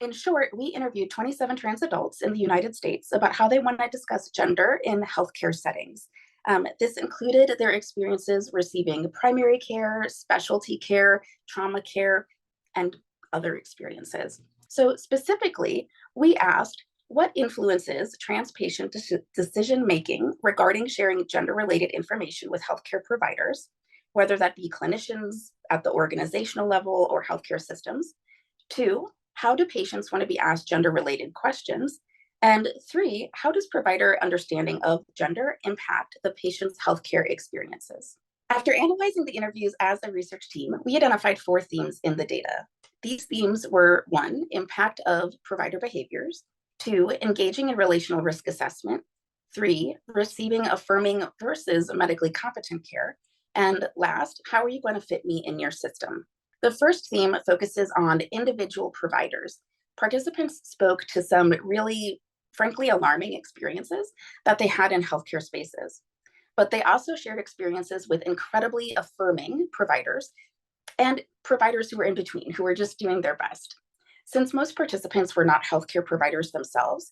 In short, we interviewed 27 trans adults in the United States about how they want to discuss gender in healthcare settings. This included their experiences receiving primary care, specialty care, trauma care, and other experiences. So, specifically, we asked what influences trans patient decision making regarding sharing gender related information with healthcare providers, whether that be clinicians at the organizational level or healthcare systems. Two, how do patients want to be asked gender-related questions? And three, how does provider understanding of gender impact the patient's healthcare experiences? After analyzing the interviews as a research team, we identified four themes in the data. These themes were one, impact of provider behaviors, two, engaging in relational risk assessment, three, receiving affirming versus medically competent care, and last, how are you going to fit me in your system? The first theme focuses on individual providers. Participants spoke to some really, frankly, alarming experiences that they had in healthcare spaces. But they also shared experiences with incredibly affirming providers and providers who were in between, who were just doing their best. Since most participants were not healthcare providers themselves,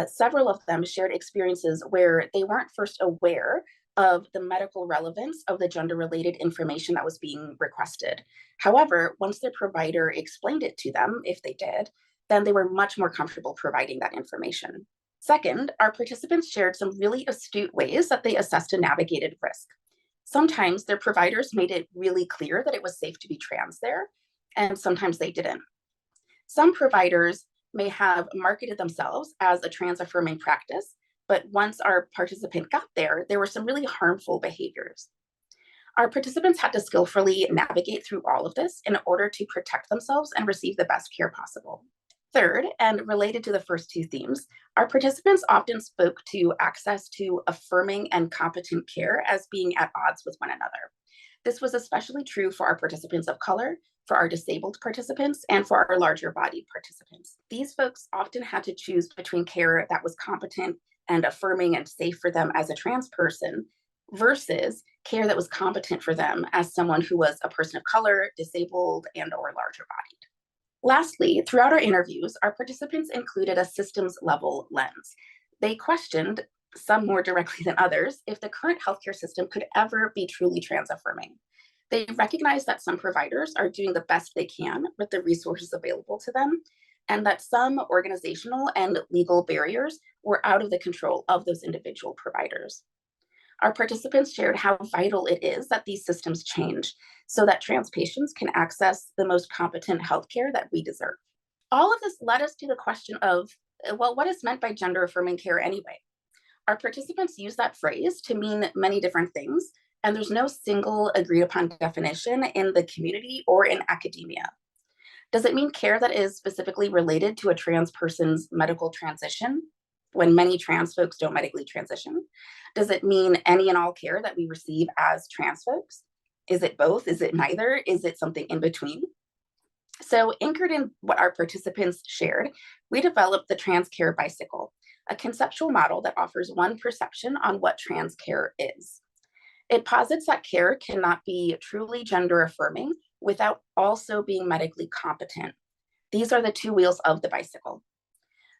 several of them shared experiences where they weren't first aware of the medical relevance of the gender related information that was being requested. However, once their provider explained it to them, if they did, then they were much more comfortable providing that information. Second, our participants shared some really astute ways that they assessed and navigated risk. Sometimes their providers made it really clear that it was safe to be trans there, and sometimes they didn't. Some providers may have marketed themselves as a trans affirming practice, but once our participant got there, there were some really harmful behaviors. Our participants had to skillfully navigate through all of this in order to protect themselves and receive the best care possible. Third, and related to the first two themes, our participants often spoke to access to affirming and competent care as being at odds with one another. This was especially true for our participants of color, for our disabled participants, and for our larger bodied participants. These folks often had to choose between care that was competent and affirming and safe for them as a trans person versus care that was competent for them as someone who was a person of color, disabled, and or larger bodied. Lastly, throughout our interviews, our participants included a systems level lens. They questioned, some more directly than others, if the current healthcare system could ever be truly trans affirming. They recognize that some providers are doing the best they can with the resources available to them, and that some organizational and legal barriers were out of the control of those individual providers. Our participants shared how vital it is that these systems change so that trans patients can access the most competent healthcare that we deserve. All of this led us to the question of, well, what is meant by gender affirming care anyway? Our participants use that phrase to mean many different things, and there's no single agreed upon definition in the community or in academia. Does it mean care that is specifically related to a trans person's medical transition, when many trans folks don't medically transition? Does it mean any and all care that we receive as trans folks? Is it both? Is it neither? Is it something in between? So, anchored in what our participants shared, we developed the Trans Care Bicycle, a conceptual model that offers one perception on what trans care is. It posits that care cannot be truly gender affirming without also being medically competent. These are the two wheels of the bicycle.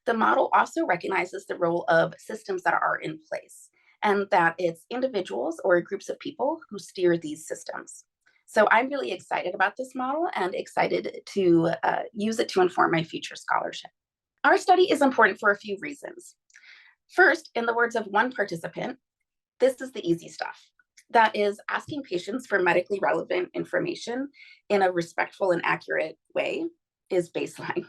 The model also recognizes the role of systems that are in place, and that it's individuals or groups of people who steer these systems. So I'm really excited about this model and excited to use it to inform my future scholarship. Our study is important for a few reasons. First, in the words of one participant, this is the easy stuff. That is, asking patients for medically relevant information in a respectful and accurate way is baseline.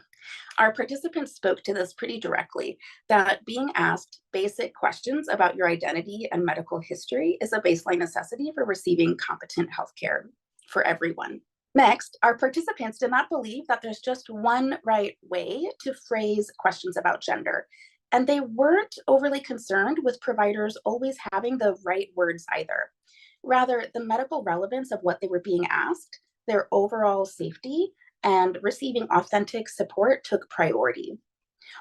Our participants spoke to this pretty directly, that being asked basic questions about your identity and medical history is a baseline necessity for receiving competent healthcare for everyone. Next, our participants did not believe that there's just one right way to phrase questions about gender, and they weren't overly concerned with providers always having the right words either. Rather, the medical relevance of what they were being asked, their overall safety, and receiving authentic support took priority.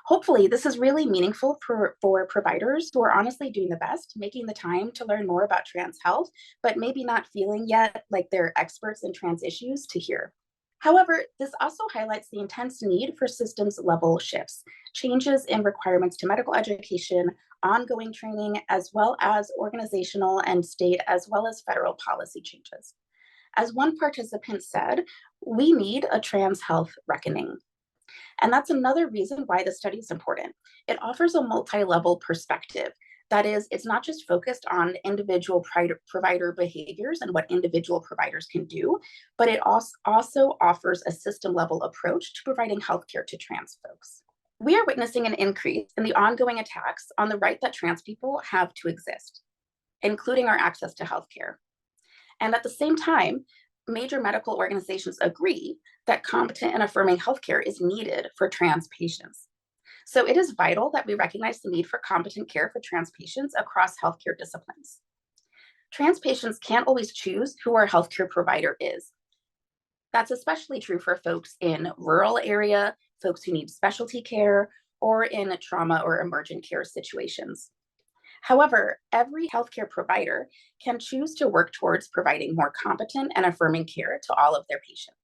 Hopefully, this is really meaningful for providers who are honestly doing the best, making the time to learn more about trans health, but maybe not feeling yet like they're experts in trans issues to hear. However, this also highlights the intense need for systems level shifts, changes in requirements to medical education, ongoing training, as well as organizational and state, as well as federal policy changes. As one participant said, we need a trans health reckoning. And that's another reason why the study is important. It offers a multi level perspective. That is, it's not just focused on individual provider behaviors and what individual providers can do, but it also offers a system level approach to providing healthcare to trans folks. We are witnessing an increase in the ongoing attacks on the right that trans people have to exist, including our access to healthcare. And at the same time, major medical organizations agree that competent and affirming healthcare is needed for trans patients. So it is vital that we recognize the need for competent care for trans patients across healthcare disciplines. Trans patients can't always choose who our healthcare provider is. That's especially true for folks in rural area, folks who need specialty care, or in trauma or emergent care situations. However, every healthcare provider can choose to work towards providing more competent and affirming care to all of their patients.